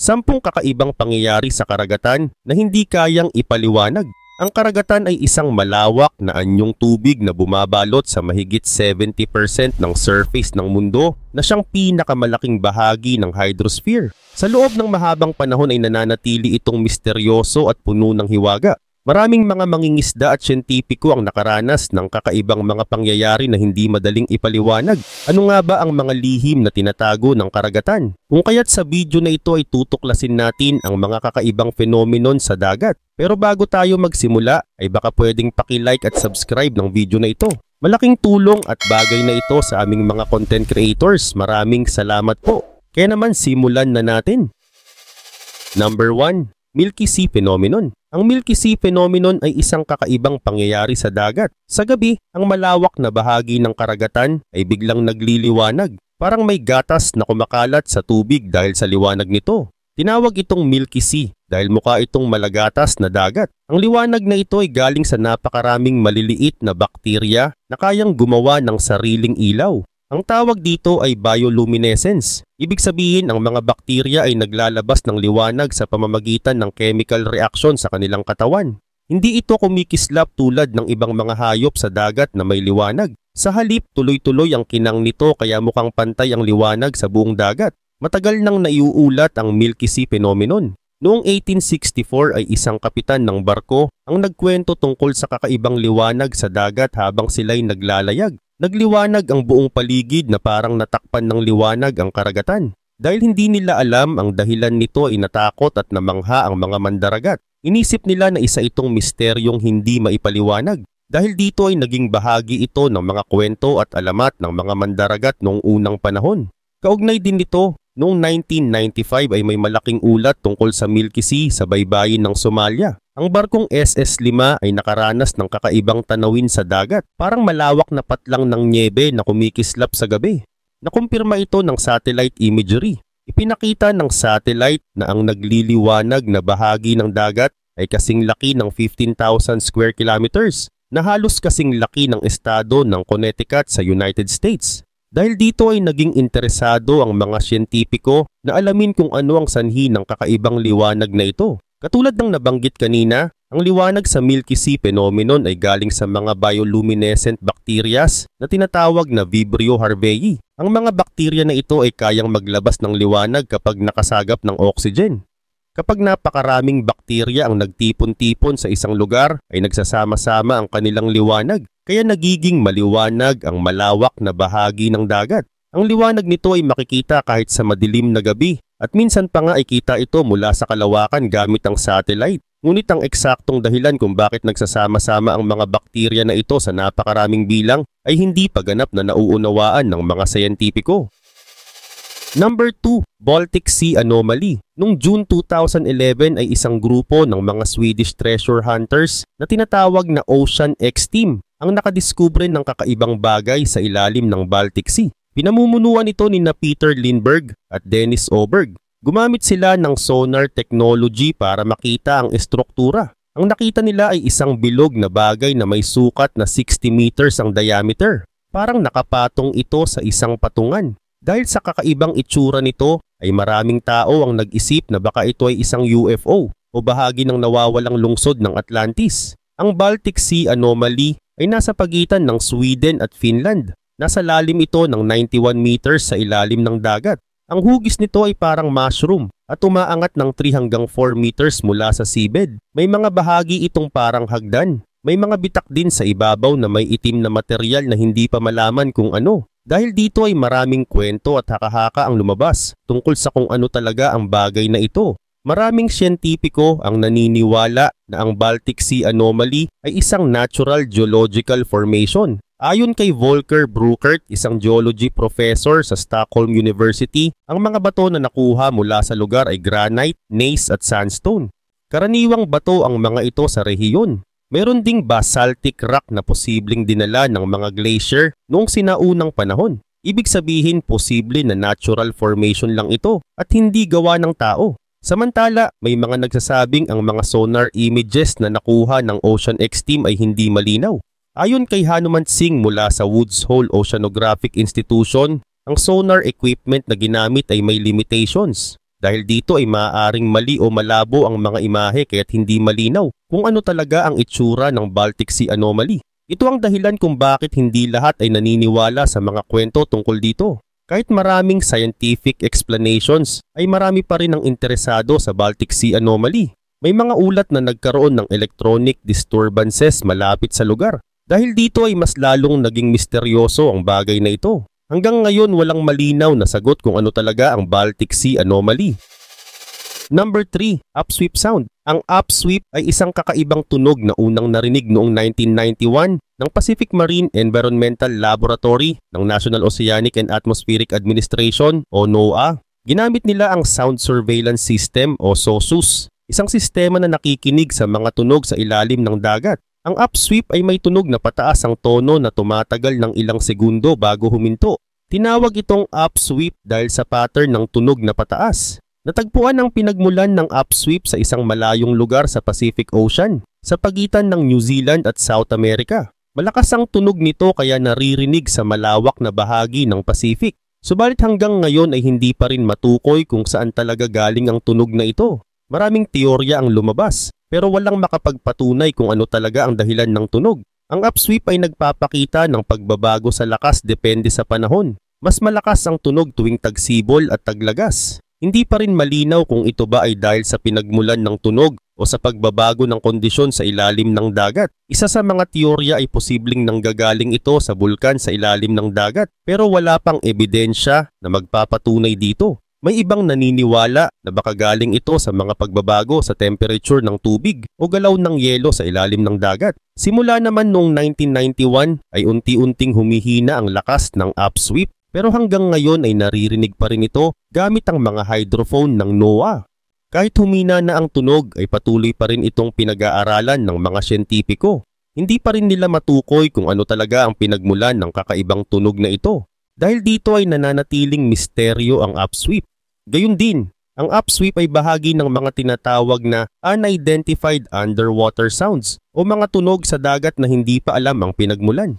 Sampung kakaibang pangyayari sa karagatan na hindi kayang ipaliwanag. Ang karagatan ay isang malawak na anyong tubig na bumabalot sa mahigit 70% ng surface ng mundo na siyang pinakamalaking bahagi ng hydrosphere. Sa loob ng mahabang panahon ay nananatili itong misteryoso at puno ng hiwaga. Maraming mga mangingisda at siyentipiko ang nakaranas ng kakaibang mga pangyayari na hindi madaling ipaliwanag. Ano nga ba ang mga lihim na tinatago ng karagatan? Kung kaya't sa video na ito ay tutuklasin natin ang mga kakaibang phenomenon sa dagat. Pero bago tayo magsimula ay baka pwedeng paki-like at subscribe ng video na ito. Malaking tulong at bagay na ito sa aming mga content creators. Maraming salamat po. Kaya naman simulan na natin. Number 1. Milky Sea Phenomenon. Ang Milky Sea Phenomenon ay isang kakaibang pangyayari sa dagat. Sa gabi, ang malawak na bahagi ng karagatan ay biglang nagliliwanag. Parang may gatas na kumakalat sa tubig dahil sa liwanag nito. Tinawag itong Milky Sea dahil mukha itong malagatas na dagat. Ang liwanag na ito ay galing sa napakaraming maliliit na bakterya na kayang gumawa ng sariling ilaw. Ang tawag dito ay bioluminescence. Ibig sabihin ang mga bakterya ay naglalabas ng liwanag sa pamamagitan ng chemical reaction sa kanilang katawan. Hindi ito kumikislap tulad ng ibang mga hayop sa dagat na may liwanag. Sa halip, tuloy-tuloy ang kinang nito kaya mukhang pantay ang liwanag sa buong dagat. Matagal nang naiuulat ang Milky Sea Phenomenon. Noong 1864 ay isang kapitan ng barko ang nagkwento tungkol sa kakaibang liwanag sa dagat habang sila'y naglalayag. Nagliwanag ang buong paligid na parang natakpan ng liwanag ang karagatan. Dahil hindi nila alam ang dahilan nito ay natakot at namangha ang mga mandaragat. Inisip nila na isa itong misteryong hindi maipaliwanag. Dahil dito ay naging bahagi ito ng mga kwento at alamat ng mga mandaragat noong unang panahon. Kaugnay din nito, noong 1995 ay may malaking ulat tungkol sa Milky Sea sa baybayin ng Somalia. Ang barkong SS-5 ay nakaranas ng kakaibang tanawin sa dagat, parang malawak na patlang ng nyebe na kumikislap sa gabi. Nakumpirma ito ng satellite imagery. Ipinakita ng satellite na ang nagliliwanag na bahagi ng dagat ay kasing laki ng 15,000 square kilometers, na halos kasing laki ng estado ng Connecticut sa United States. Dahil dito ay naging interesado ang mga siyentipiko na alamin kung ano ang sanhi ng kakaibang liwanag na ito. Katulad ng nabanggit kanina, ang liwanag sa Milky Sea Phenomenon ay galing sa mga bioluminescent bacterias na tinatawag na Vibrio harveyi. Ang mga bakterya na ito ay kayang maglabas ng liwanag kapag nakasagap ng oxygen. Kapag napakaraming bakterya ang nagtipon-tipon sa isang lugar, ay nagsasama-sama ang kanilang liwanag, kaya nagiging maliwanag ang malawak na bahagi ng dagat. Ang liwanag nito ay makikita kahit sa madilim na gabi. At minsan pa nga ay kita ito mula sa kalawakan gamit ang satellite. Ngunit ang eksaktong dahilan kung bakit nagsasama-sama ang mga bakterya na ito sa napakaraming bilang ay hindi pa ganap na nauunawaan ng mga siyentipiko. Number 2. Baltic Sea Anomaly. Noong June 2011 ay isang grupo ng mga Swedish treasure hunters na tinatawag na Ocean X Team ang nakadiskubre ng kakaibang bagay sa ilalim ng Baltic Sea. Pinamumunuan ito ni Peter Lindberg at Dennis Oberg. Gumamit sila ng sonar technology para makita ang estruktura. Ang nakita nila ay isang bilog na bagay na may sukat na 60 meters ang diameter. Parang nakapatong ito sa isang patungan. Dahil sa kakaibang itsura nito ay maraming tao ang nag-isip na baka ito ay isang UFO o bahagi ng nawawalang lungsod ng Atlantis. Ang Baltic Sea Anomaly ay nasa pagitan ng Sweden at Finland. Nasa lalim ito ng 91 meters sa ilalim ng dagat. Ang hugis nito ay parang mushroom at umaangat ng 3 hanggang 4 meters mula sa seabed. May mga bahagi itong parang hagdan. May mga bitak din sa ibabaw na may itim na material na hindi pa malaman kung ano. Dahil dito ay maraming kwento at haka-haka ang lumabas tungkol sa kung ano talaga ang bagay na ito. Maraming siyentipiko ang naniniwala na ang Baltic Sea Anomaly ay isang natural geological formation. Ayon kay Volker Bruckert, isang geology professor sa Stockholm University, ang mga bato na nakuha mula sa lugar ay granite, gneiss at sandstone. Karaniwang bato ang mga ito sa rehiyon. Meron ding basaltic rock na posibleng dinala ng mga glacier noong sinaunang panahon. Ibig sabihin posible na natural formation lang ito at hindi gawa ng tao. Samantala, may mga nagsasabing ang mga sonar images na nakuha ng Ocean X Team ay hindi malinaw. Ayon kay Hanuman Singh mula sa Woods Hole Oceanographic Institution, ang sonar equipment na ginamit ay may limitations. Dahil dito ay maaaring mali o malabo ang mga imahe kaya't hindi malinaw kung ano talaga ang itsura ng Baltic Sea Anomaly. Ito ang dahilan kung bakit hindi lahat ay naniniwala sa mga kwento tungkol dito. Kahit maraming scientific explanations, ay marami pa rin ang interesado sa Baltic Sea Anomaly. May mga ulat na nagkaroon ng electronic disturbances malapit sa lugar. Dahil dito ay mas lalong naging misteryoso ang bagay na ito. Hanggang ngayon walang malinaw na sagot kung ano talaga ang Baltic Sea Anomaly. Number 3, upsweep sound. Ang upsweep ay isang kakaibang tunog na unang narinig noong 1991 ng Pacific Marine Environmental Laboratory ng National Oceanic and Atmospheric Administration o NOAA. Ginamit nila ang Sound Surveillance System o SOSUS, isang sistema na nakikinig sa mga tunog sa ilalim ng dagat. Ang upsweep ay may tunog na pataas ang tono na tumatagal ng ilang segundo bago huminto. Tinawag itong upsweep dahil sa pattern ng tunog na pataas. Natagpuan ang pinagmulan ng upsweep sa isang malayong lugar sa Pacific Ocean, sa pagitan ng New Zealand at South America. Malakas ang tunog nito kaya naririnig sa malawak na bahagi ng Pacific. Subalit hanggang ngayon ay hindi pa rin matukoy kung saan talaga galing ang tunog na ito. Maraming teorya ang lumabas, pero walang makapagpatunay kung ano talaga ang dahilan ng tunog. Ang upsweep ay nagpapakita ng pagbabago sa lakas depende sa panahon. Mas malakas ang tunog tuwing tagsibol at taglagas. Hindi pa rin malinaw kung ito ba ay dahil sa pinagmulan ng tunog o sa pagbabago ng kondisyon sa ilalim ng dagat. Isa sa mga teorya ay posibleng nanggagaling ito sa bulkan sa ilalim ng dagat, pero wala pang ebidensya na magpapatunay dito. May ibang naniniwala na baka galing ito sa mga pagbabago sa temperature ng tubig o galaw ng yelo sa ilalim ng dagat. Simula naman noong 1991 ay unti-unting humihina ang lakas ng upsweep, pero hanggang ngayon ay naririnig pa rin ito gamit ang mga hydrophone ng NOAA. Kahit humina na ang tunog ay patuloy pa rin itong pinag-aaralan ng mga siyentipiko. Hindi pa rin nila matukoy kung ano talaga ang pinagmulan ng kakaibang tunog na ito. Dahil dito ay nananatiling misteryo ang upsweep. Gayun din, ang upsweep ay bahagi ng mga tinatawag na unidentified underwater sounds o mga tunog sa dagat na hindi pa alam ang pinagmulan.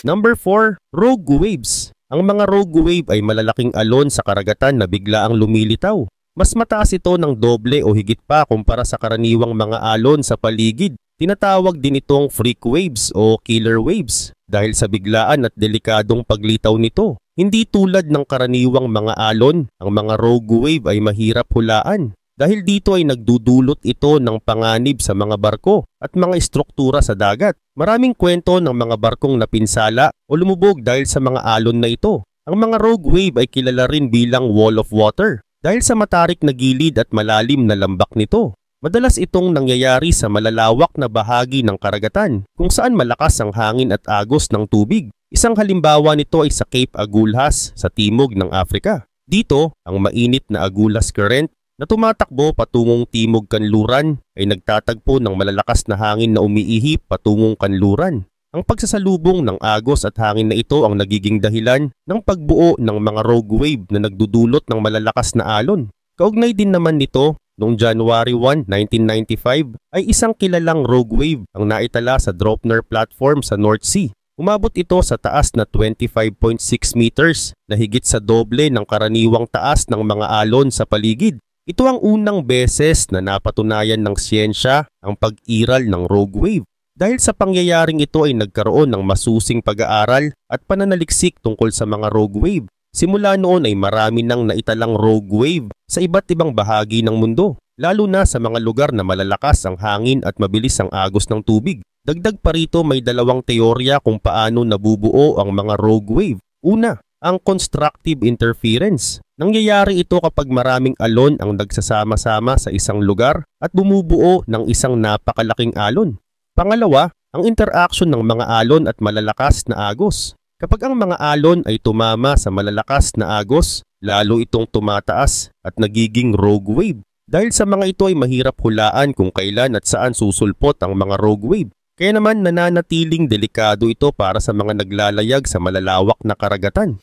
Number 4, rogue waves. Ang mga rogue wave ay malalaking alon sa karagatan na biglaang lumilitaw. Mas mataas ito ng doble o higit pa kumpara sa karaniwang mga alon sa paligid. Tinatawag din itong freak waves o killer waves dahil sa biglaan at delikadong paglitaw nito. Hindi tulad ng karaniwang mga alon, ang mga rogue wave ay mahirap hulaan. Dahil dito ay nagdudulot ito ng panganib sa mga barko at mga istruktura sa dagat. Maraming kwento ng mga barkong napinsala o lumubog dahil sa mga alon na ito. Ang mga rogue wave ay kilala rin bilang wall of water dahil sa matarik na gilid at malalim na lambak nito. Madalas itong nangyayari sa malalawak na bahagi ng karagatan kung saan malakas ang hangin at agos ng tubig. Isang halimbawa nito ay sa Cape Agulhas sa timog ng Africa. Dito, ang mainit na Agulhas Current na tumatakbo patungong timog kanluran ay nagtatagpo ng malalakas na hangin na umiihip patungong kanluran. Ang pagsasalubong ng agos at hangin na ito ang nagiging dahilan ng pagbuo ng mga rogue wave na nagdudulot ng malalakas na alon. Kaugnay din naman nito, noong January 1, 1995 ay isang kilalang rogue wave ang naitala sa Draupner platform sa North Sea. Umabot ito sa taas na 25.6 meters na higit sa doble ng karaniwang taas ng mga alon sa paligid. Ito ang unang beses na napatunayan ng siyensya ang pag-iral ng rogue wave. Dahil sa pangyayaring ito ay nagkaroon ng masusing pag-aaral at pananaliksik tungkol sa mga rogue wave. Simula noon ay marami nang naitalang rogue wave sa iba't ibang bahagi ng mundo, lalo na sa mga lugar na malalakas ang hangin at mabilis ang agos ng tubig. Dagdag pa rito may dalawang teorya kung paano nabubuo ang mga rogue wave. Una, ang constructive interference. Nangyayari ito kapag maraming alon ang nagsasama-sama sa isang lugar at bumubuo ng isang napakalaking alon. Pangalawa, ang interaction ng mga alon at malalakas na agos. Kapag ang mga alon ay tumama sa malalakas na agos, lalo itong tumataas at nagiging rogue wave. Dahil sa mga ito ay mahirap hulaan kung kailan at saan susulpot ang mga rogue wave. Kaya naman nananatiling delikado ito para sa mga naglalayag sa malalawak na karagatan.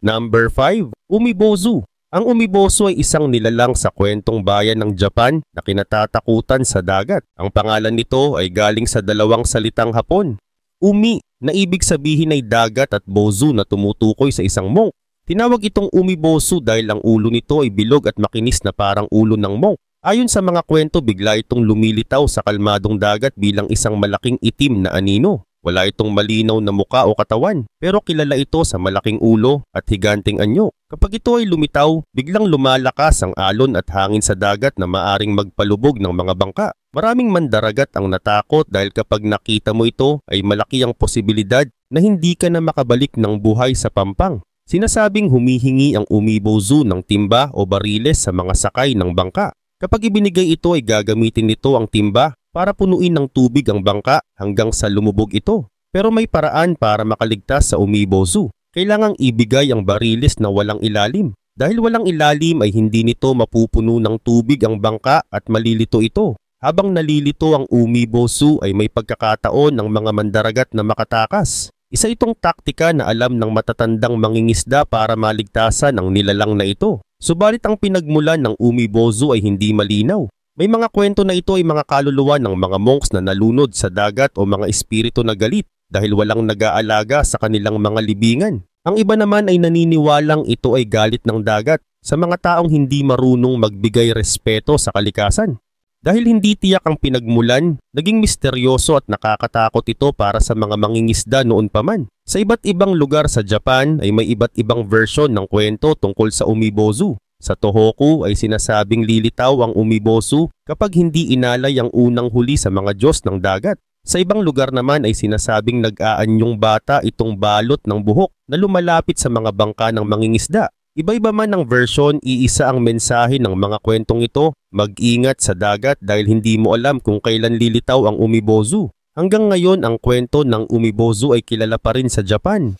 Number 5, Umibozu. Ang umibozu ay isang nilalang sa kwentong bayan ng Japan na kinatatakutan sa dagat. Ang pangalan nito ay galing sa dalawang salitang Hapon. Umi na ibig sabihin ay dagat at bozu na tumutukoy sa isang monk. Tinawag itong umibozu dahil ang ulo nito ay bilog at makinis na parang ulo ng monk. Ayon sa mga kwento, bigla itong lumilitaw sa kalmadong dagat bilang isang malaking itim na anino. Wala itong malinaw na muka o katawan, pero kilala ito sa malaking ulo at higanting anyo. Kapag ito ay lumitaw, biglang lumalakas ang alon at hangin sa dagat na maaring magpalubog ng mga bangka. Maraming mandaragat ang natakot dahil kapag nakita mo ito ay malaki ang posibilidad na hindi ka na makabalik ng buhay sa pampang. Sinasabing humihingi ang umibozu ng timba o bariles sa mga sakay ng bangka. Kapag ibinigay ito ay gagamitin nito ang timba para punuin ng tubig ang bangka hanggang sa lumubog ito. Pero may paraan para makaligtas sa umibozu. Kailangang ibigay ang bariles na walang ilalim. Dahil walang ilalim ay hindi nito mapupuno ng tubig ang bangka at malilito ito. Habang nalilito ang umibozu ay may pagkakataon ng mga mandaragat na makatakas. Isa itong taktika na alam ng matatandang mangingisda para maligtasan ang nilalang na ito. Subalit ang pinagmulan ng umibozu ay hindi malinaw. May mga kwento na ito ay mga kaluluwa ng mga monks na nalunod sa dagat o mga espiritu na galit dahil walang nag-aalaga sa kanilang mga libingan. Ang iba naman ay naniniwalang ito ay galit ng dagat sa mga taong hindi marunong magbigay respeto sa kalikasan. Dahil hindi tiyak ang pinagmulan, naging misteryoso at nakakatakot ito para sa mga mangingisda noon pa man. Sa iba't ibang lugar sa Japan ay may iba't ibang version ng kwento tungkol sa umibozu. Sa Tohoku ay sinasabing lilitaw ang umibozu kapag hindi inalay ang unang huli sa mga Diyos ng dagat. Sa ibang lugar naman ay sinasabing nag-aanyong bata itong balot ng buhok na lumalapit sa mga bangka ng mangingisda. Iba-iba man ang version, iisa ang mensahe ng mga kwentong ito, mag-ingat sa dagat dahil hindi mo alam kung kailan lilitaw ang umibozu. Hanggang ngayon ang kwento ng umibozu ay kilala pa rin sa Japan.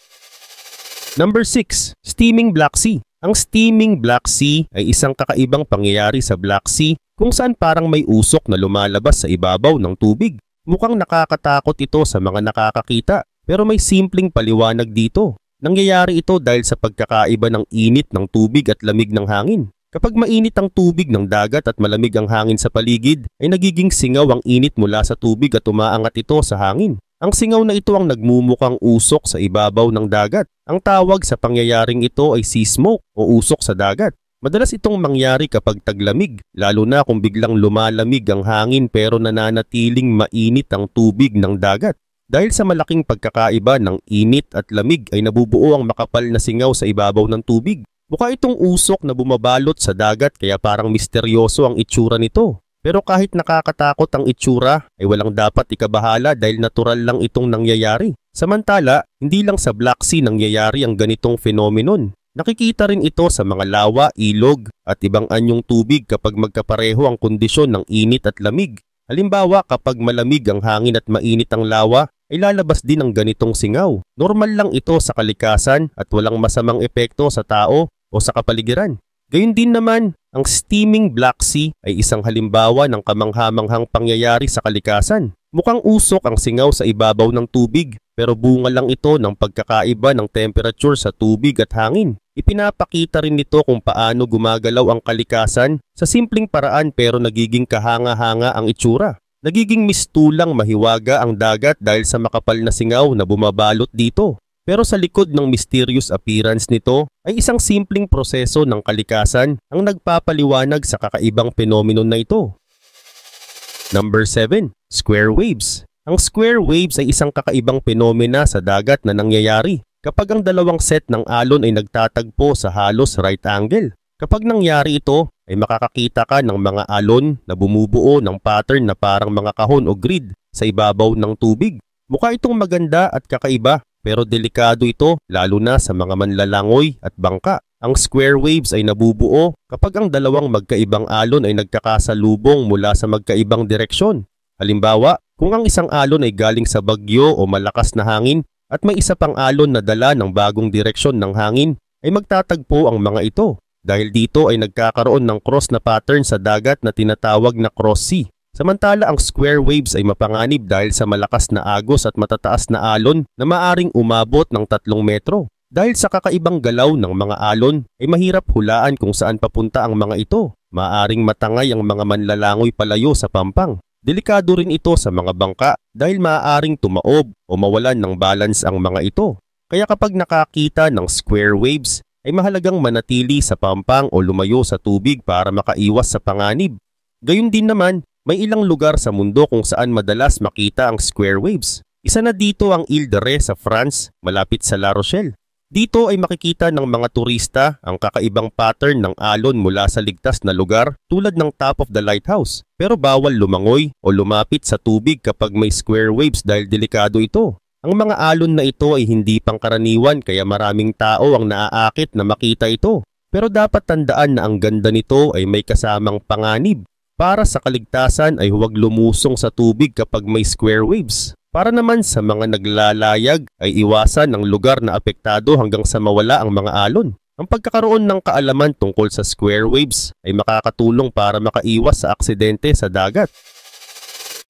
Number 6. Steaming Black Sea. Ang steaming Black Sea ay isang kakaibang pangyayari sa Black Sea kung saan parang may usok na lumalabas sa ibabaw ng tubig. Mukhang nakakatakot ito sa mga nakakakita pero may simpleng paliwanag dito. Nangyayari ito dahil sa pagkakaiba ng init ng tubig at lamig ng hangin. Kapag mainit ang tubig ng dagat at malamig ang hangin sa paligid, ay nagiging singaw ang init mula sa tubig at umaangat ito sa hangin. Ang singaw na ito ang nagmumukang usok sa ibabaw ng dagat. Ang tawag sa pangyayaring ito ay sea smoke o usok sa dagat. Madalas itong mangyari kapag taglamig, lalo na kung biglang lumalamig ang hangin pero nananatiling mainit ang tubig ng dagat. Dahil sa malaking pagkakaiba ng init at lamig ay nabubuo ang makapal na singaw sa ibabaw ng tubig. Mukha itong usok na bumabalot sa dagat kaya parang misteryoso ang itsura nito. Pero kahit nakakatakot ang itsura ay walang dapat ikabahala dahil natural lang itong nangyayari. Samantala, hindi lang sa Black Sea nangyayari ang ganitong phenomenon. Nakikita rin ito sa mga lawa, ilog at ibang anyong tubig kapag magkapareho ang kondisyon ng init at lamig. Halimbawa, kapag malamig ang hangin at mainit ang lawa, ay lalabas din ang ganitong singaw. Normal lang ito sa kalikasan at walang masamang epekto sa tao o sa kapaligiran. Gayun din naman, ang steaming Black Sea ay isang halimbawa ng kamangha-manghang pangyayari sa kalikasan. Mukhang usok ang singaw sa ibabaw ng tubig pero bunga lang ito ng pagkakaiba ng temperature sa tubig at hangin. Ipinapakita rin nito kung paano gumagalaw ang kalikasan sa simpleng paraan pero nagiging kahanga-hanga ang itsura. Nagiging mistulang mahiwaga ang dagat dahil sa makapal na singaw na bumabalot dito. Pero sa likod ng mysterious appearance nito ay isang simpleng proseso ng kalikasan ang nagpapaliwanag sa kakaibang phenomenon na ito. Number 7. Square waves. Ang square waves ay isang kakaibang phenomena sa dagat na nangyayari kapag ang dalawang set ng alon ay nagtatagpo sa halos right angle. Kapag nangyari ito, ay makakakita ka ng mga alon na bumubuo ng pattern na parang mga kahon o grid sa ibabaw ng tubig. Mukha itong maganda at kakaiba pero delikado ito lalo na sa mga manlalangoy at bangka. Ang square waves ay nabubuo kapag ang dalawang magkaibang alon ay nagkakasalubong mula sa magkaibang direksyon. Halimbawa, kung ang isang alon ay galing sa bagyo o malakas na hangin at may isa pang alon na dala ng bagong direksyon ng hangin, ay magtatagpo ang mga ito. Dahil dito ay nagkakaroon ng cross na pattern sa dagat na tinatawag na cross sea. Samantala ang square waves ay mapanganib dahil sa malakas na agos at matataas na alon na maaring umabot ng 3 metro. Dahil sa kakaibang galaw ng mga alon ay mahirap hulaan kung saan papunta ang mga ito. Maaring matangay ang mga manlalangoy palayo sa pampang. Delikado rin ito sa mga bangka dahil maaaring tumaob o mawalan ng balance ang mga ito. Kaya kapag nakakita ng square waves, ay mahalagang manatili sa pampang o lumayo sa tubig para makaiwas sa panganib. Gayun din naman, may ilang lugar sa mundo kung saan madalas makita ang square waves. Isa na dito ang Ile de Ré sa France, malapit sa La Rochelle. Dito ay makikita ng mga turista ang kakaibang pattern ng alon mula sa ligtas na lugar tulad ng top of the lighthouse. Pero bawal lumangoy o lumapit sa tubig kapag may square waves dahil delikado ito. Ang mga alon na ito ay hindi pangkaraniwan kaya maraming tao ang naaakit na makita ito. Pero dapat tandaan na ang ganda nito ay may kasamang panganib. Para sa kaligtasan ay huwag lumusong sa tubig kapag may square waves. Para naman sa mga naglalayag ay iwasan ang lugar na apektado hanggang sa mawala ang mga alon. Ang pagkakaroon ng kaalaman tungkol sa square waves ay makakatulong para makaiwas sa aksidente sa dagat.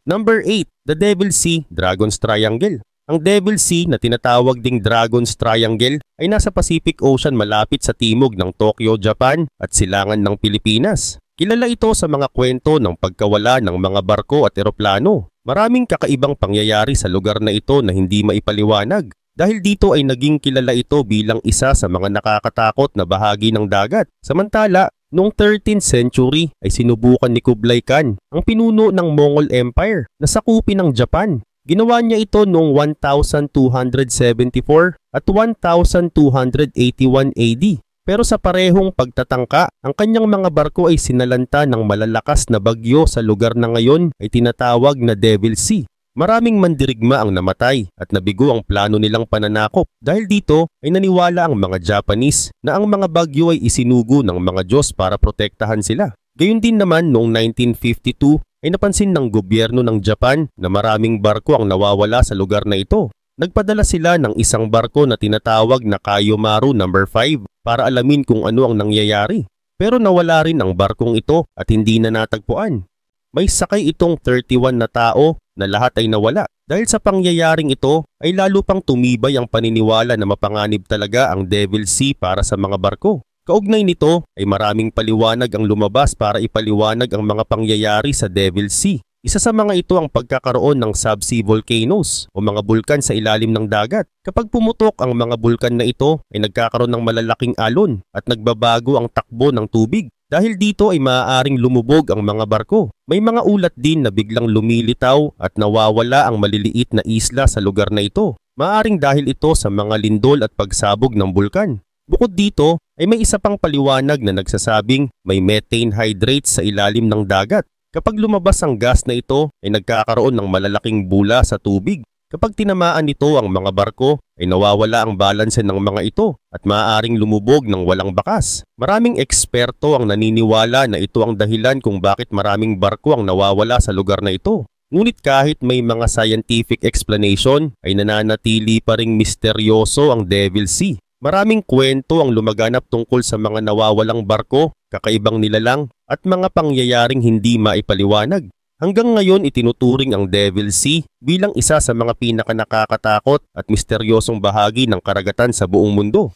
Number 8. The Devil's Sea, Dragon's Triangle. Ang Devil's Sea na tinatawag ding Dragon's Triangle ay nasa Pacific Ocean malapit sa timog ng Tokyo, Japan at silangan ng Pilipinas. Kilala ito sa mga kwento ng pagkawala ng mga barko at eroplano. Maraming kakaibang pangyayari sa lugar na ito na hindi maipaliwanag. Dahil dito ay naging kilala ito bilang isa sa mga nakakatakot na bahagi ng dagat. Samantala, noong 13th century ay sinubukan ni Kublai Khan, ang pinuno ng Mongol Empire, na sakupin ng Japan. Ginawa niya ito noong 1274 at 1281 AD. Pero sa parehong pagtatangka, ang kanyang mga barko ay sinalanta ng malalakas na bagyo sa lugar na ngayon ay tinatawag na Devil's Sea. Maraming mandirigma ang namatay at nabigo ang plano nilang pananakop. Dahil dito ay naniwala ang mga Japanese na ang mga bagyo ay isinugo ng mga Diyos para protektahan sila. Gayun din naman noong 1952 ay napansin ng gobyerno ng Japan na maraming barko ang nawawala sa lugar na ito. Nagpadala sila ng isang barko na tinatawag na Kayomaru No. 5 para alamin kung ano ang nangyayari. Pero nawala rin ang barkong ito at hindi na natagpuan. May sakay itong 31 na tao na lahat ay nawala. Dahil sa pangyayaring ito ay lalo pang tumibay ang paniniwala na mapanganib talaga ang Devil's Sea para sa mga barko. Kaugnay nito ay maraming paliwanag ang lumabas para ipaliwanag ang mga pangyayari sa Devil's Sea. Isa sa mga ito ang pagkakaroon ng subsea volcanoes o mga bulkan sa ilalim ng dagat. Kapag pumutok ang mga bulkan na ito ay nagkakaroon ng malalaking alon at nagbabago ang takbo ng tubig. Dahil dito ay maaaring lumubog ang mga barko. May mga ulat din na biglang lumilitaw at nawawala ang maliliit na isla sa lugar na ito. Maaaring dahil ito sa mga lindol at pagsabog ng bulkan. Bukod dito ay may isa pang paliwanag na nagsasabing may methane hydrates sa ilalim ng dagat. Kapag lumabas ang gas na ito ay nagkakaroon ng malalaking bula sa tubig. Kapag tinamaan nito ang mga barko ay nawawala ang balanse ng mga ito at maaaring lumubog ng walang bakas. Maraming eksperto ang naniniwala na ito ang dahilan kung bakit maraming barko ang nawawala sa lugar na ito. Ngunit kahit may mga scientific explanation ay nananatili pa ring misteryoso ang Devil's Sea. Maraming kwento ang lumaganap tungkol sa mga nawawalang barko, kakaibang nilalang at mga pangyayaring hindi maipaliwanag. Hanggang ngayon itinuturing ang Devil's Sea bilang isa sa mga pinakanakakatakot at misteryosong bahagi ng karagatan sa buong mundo.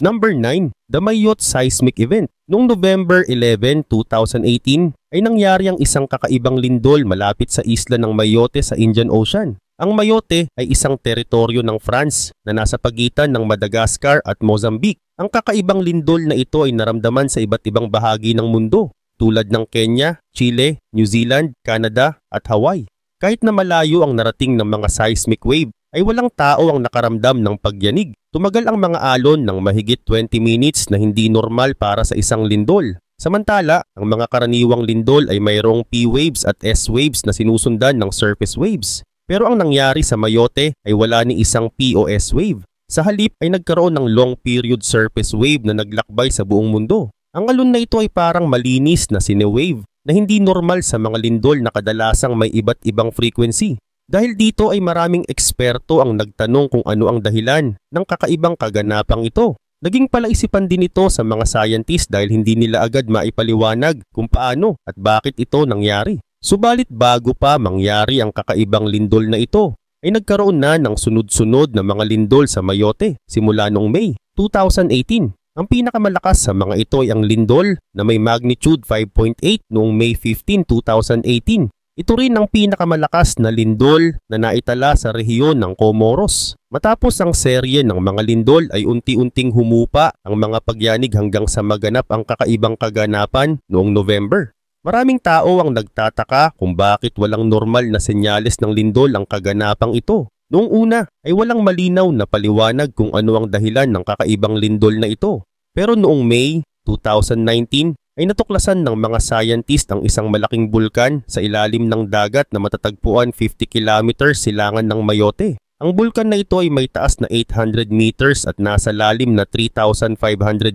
Number 9. The Mayotte Seismic Event. Noong November 11, 2018 ay nangyari ang isang kakaibang lindol malapit sa isla ng Mayotte sa Indian Ocean. Ang Mayotte ay isang teritoryo ng France na nasa pagitan ng Madagascar at Mozambique. Ang kakaibang lindol na ito ay naramdaman sa iba't ibang bahagi ng mundo tulad ng Kenya, Chile, New Zealand, Canada at Hawaii. Kahit na malayo ang narating ng mga seismic wave ay walang tao ang nakaramdam ng pagyanig. Tumagal ang mga alon ng mahigit 20 minutes na hindi normal para sa isang lindol. Samantala, ang mga karaniwang lindol ay mayroong P waves at S waves na sinusundan ng surface waves. Pero ang nangyari sa Mayotte ay wala ni isang P o S wave. Sa halip ay nagkaroon ng long period surface wave na naglakbay sa buong mundo. Ang alon na ito ay parang malinis na sine-wave na hindi normal sa mga lindol na kadalasang may iba't ibang frequency. Dahil dito ay maraming eksperto ang nagtanong kung ano ang dahilan ng kakaibang kaganapang ito. Naging palaisipan din ito sa mga scientists dahil hindi nila agad maipaliwanag kung paano at bakit ito nangyari. Subalit bago pa mangyari ang kakaibang lindol na ito, ay nagkaroon na ng sunod-sunod na mga lindol sa Mayotte simula noong May 2018. Ang pinakamalakas sa mga ito ay ang lindol na may magnitude 5.8 noong May 15, 2018. Ito rin ang pinakamalakas na lindol na naitala sa rehiyon ng Comoros. Matapos ang serye ng mga lindol ay unti-unting humupa ang mga pagyanig hanggang sa maganap ang kakaibang kaganapan noong November. Maraming tao ang nagtataka kung bakit walang normal na senyales ng lindol ang kaganapang ito. Noong una ay walang malinaw na paliwanag kung ano ang dahilan ng kakaibang lindol na ito. Pero noong May 2019, ay natuklasan ng mga scientist ang isang malaking bulkan sa ilalim ng dagat na matatagpuan 50 kilometers silangan ng Mayotte. Ang bulkan na ito ay may taas na 800 meters at nasa lalim na 3,500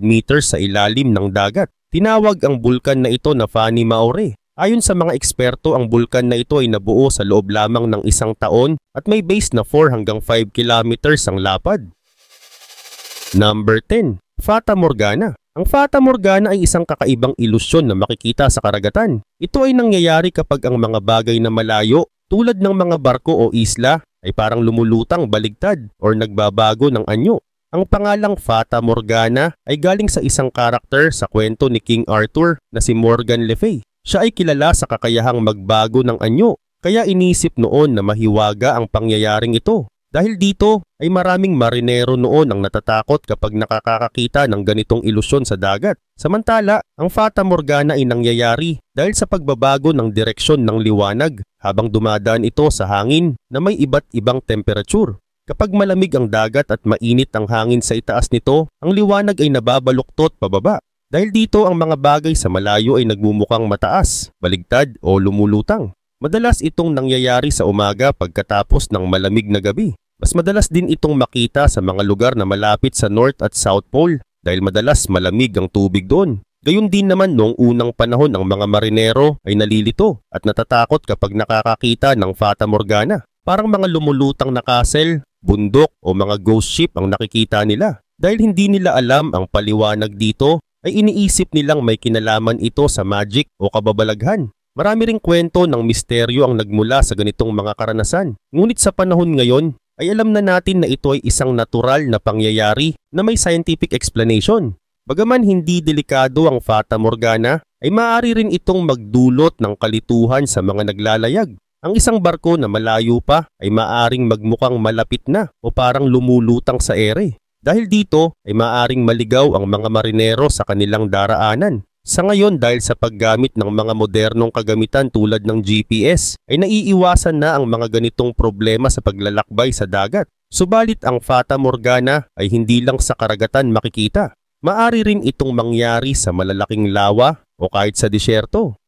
meters sa ilalim ng dagat. Tinawag ang bulkan na ito na Fani Maore. Ayon sa mga eksperto, ang bulkan na ito ay nabuo sa loob lamang ng isang taon at may base na 4 hanggang 5 kilometers ang lapad. Number 10. Fata Morgana. Ang Fata Morgana ay isang kakaibang ilusyon na makikita sa karagatan. Ito ay nangyayari kapag ang mga bagay na malayo, tulad ng mga barko o isla, ay parang lumulutang baligtad o nagbabago ng anyo. Ang pangalang Fata Morgana ay galing sa isang karakter sa kwento ni King Arthur na si Morgan Le Fay. Siya ay kilala sa kakayahang magbago ng anyo, kaya inisip noon na mahiwaga ang pangyayaring ito. Dahil dito ay maraming marinero noon ang natatakot kapag nakakakita ng ganitong ilusyon sa dagat. Samantala, ang Fata Morgana ay nangyayari dahil sa pagbabago ng direksyon ng liwanag habang dumadaan ito sa hangin na may iba't ibang temperature. Kapag malamig ang dagat at mainit ang hangin sa itaas nito, ang liwanag ay nababaluktot pababa. Dahil dito ang mga bagay sa malayo ay nagmumukhang mataas, baligtad o lumulutang. Madalas itong nangyayari sa umaga pagkatapos ng malamig na gabi. Mas madalas din itong makita sa mga lugar na malapit sa North at South Pole dahil madalas malamig ang tubig doon. Gayun din naman noong unang panahon ang mga marinero ay nalilito at natatakot kapag nakakakita ng Fata Morgana. Parang mga lumulutang na castle, bundok o mga ghost ship ang nakikita nila. Dahil hindi nila alam ang paliwanag dito, ay iniisip nilang may kinalaman ito sa magic o kababalaghan. Marami ring kwento ng misteryo ang nagmula sa ganitong mga karanasan. Ngunit sa panahon ngayon, ay alam na natin na ito ay isang natural na pangyayari na may scientific explanation. Bagaman hindi delikado ang Fata Morgana, ay maaari rin itong magdulot ng kalituhan sa mga naglalayag. Ang isang barko na malayo pa ay maaaring magmukhang malapit na o parang lumulutang sa ere. Dahil dito ay maaaring maligaw ang mga marinero sa kanilang daraanan. Sa ngayon dahil sa paggamit ng mga modernong kagamitan tulad ng GPS ay naiiwasan na ang mga ganitong problema sa paglalakbay sa dagat. Subalit ang Fata Morgana ay hindi lang sa karagatan makikita. Maari rin itong mangyari sa malalaking lawa o kahit sa disyerto.